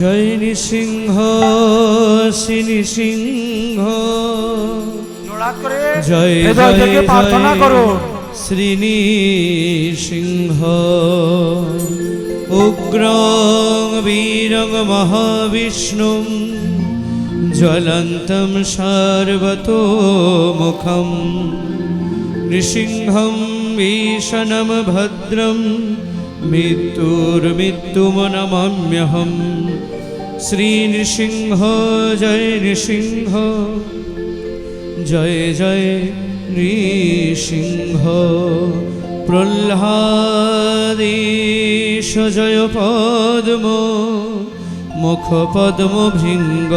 জয় নৃসিংহ শ্রী নৃসিংহ, জয় জয় প্রার্থনা করো শ্রী নৃসিংহ। উগ্রং বীরং মহাবিষ্ণুং জ্বলন্तं সার্বতোমুখং নৃসিংহং ভীষণং ভদ্রং মৃত্যুর্মৃত্যুমনমাম্যহম। শ্রী নৃসিংহ জয় নৃসিংহ, জয় জয় নৃসিংহ। প্রহ্লাদেশ জয় পদ্ম মুখ পদ্ম ভৃঙ্গ,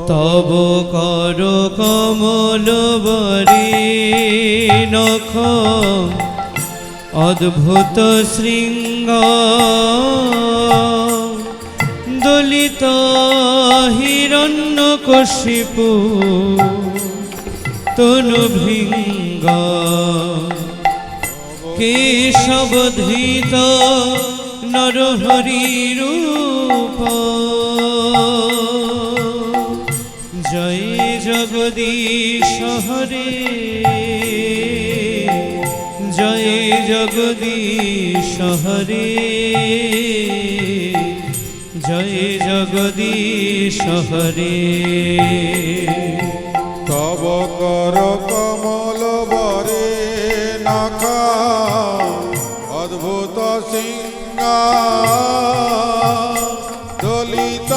তব কর কমল বরে নখ অদ্ভুত শৃঙ্গ। দলিত হিরণ্যকশিপু তনু ভৃঙ্গ, কেশবধৃত নরহরি রূপ। জয় জগদীশ হরে, জয় জগদীশ হরে, জয় জগদীশ হরে। তব কর কমল বরে নখা অদ্ভুত সিংহা, দলিত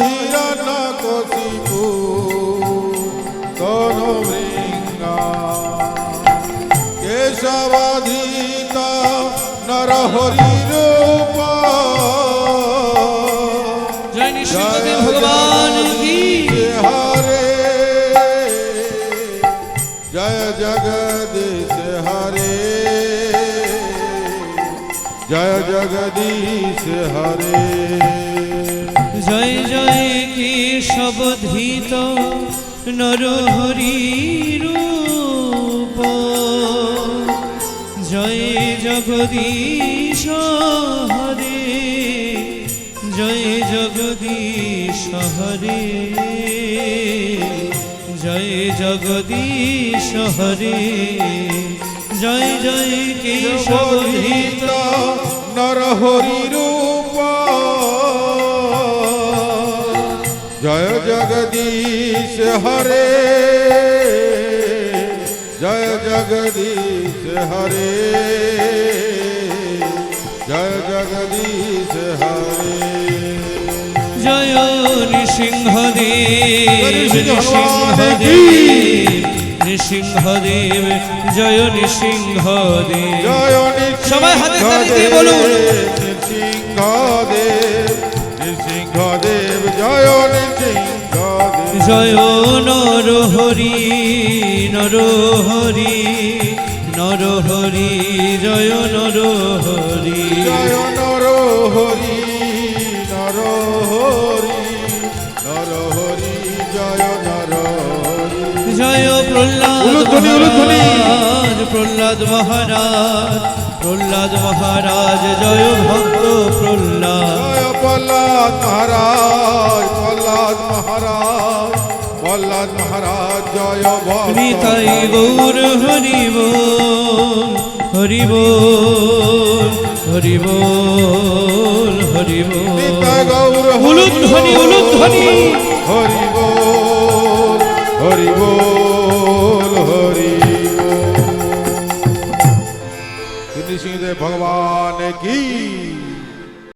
হিরণ্যকশিপু তনু ভৃঙ্গা, কেশবধৃত নরহরি রূপ। জয় নৃসিংহদেব ভগবান কি হরে, জয় জগদীশ হরে, জয় জগদীশ হরে। জয় জয় কেশবধৃত নরহরি রূপ, জয় জগদীশ হরে, জয় জগদীশ হরে, জয় জগদীশ হরে। জয় জয় কেশবধৃত নরহরি রূপ, জয় জগদীশ হরে, জয় জগদীশ হরে, জয় জগদীশ হরে। জয় নৃসিংহদেব নৃসিংহদেব নৃসিংহদেব, জয় নৃসিংহদেব। জয় সবাই হাতে তালি দিয়ে বলুন নৃসিংহদেব, নৃসিংহদেব, জয় নৃসিংহদেব। জয় নরহরি নরহরি নরহরি, জয় নরহরি, জয় নরহরি নরহরি নরহরি, জয় নরহরি। জয় প্রহ্লাদ মহারাজ, প্রহ্লাদ মহারাজ, প্রহ্লাদ মহারাজ, জয় ভক্ত প্রহ্লাদ। জয় প্রহ্লাদ মহারাজ, প্রহ্লাদ মহারাজ, প্রহ্লাদ মহারাজ, জয় ভক্ত। নিতাই গৌর হরি বল, হরি বল, হরি বল, হরি বল। নিতাই গৌর উলুধ্বনি উলুধ্বনি, হরি বল, হরি বল, হরি বল। নৃসিংহদেব ভগবান কি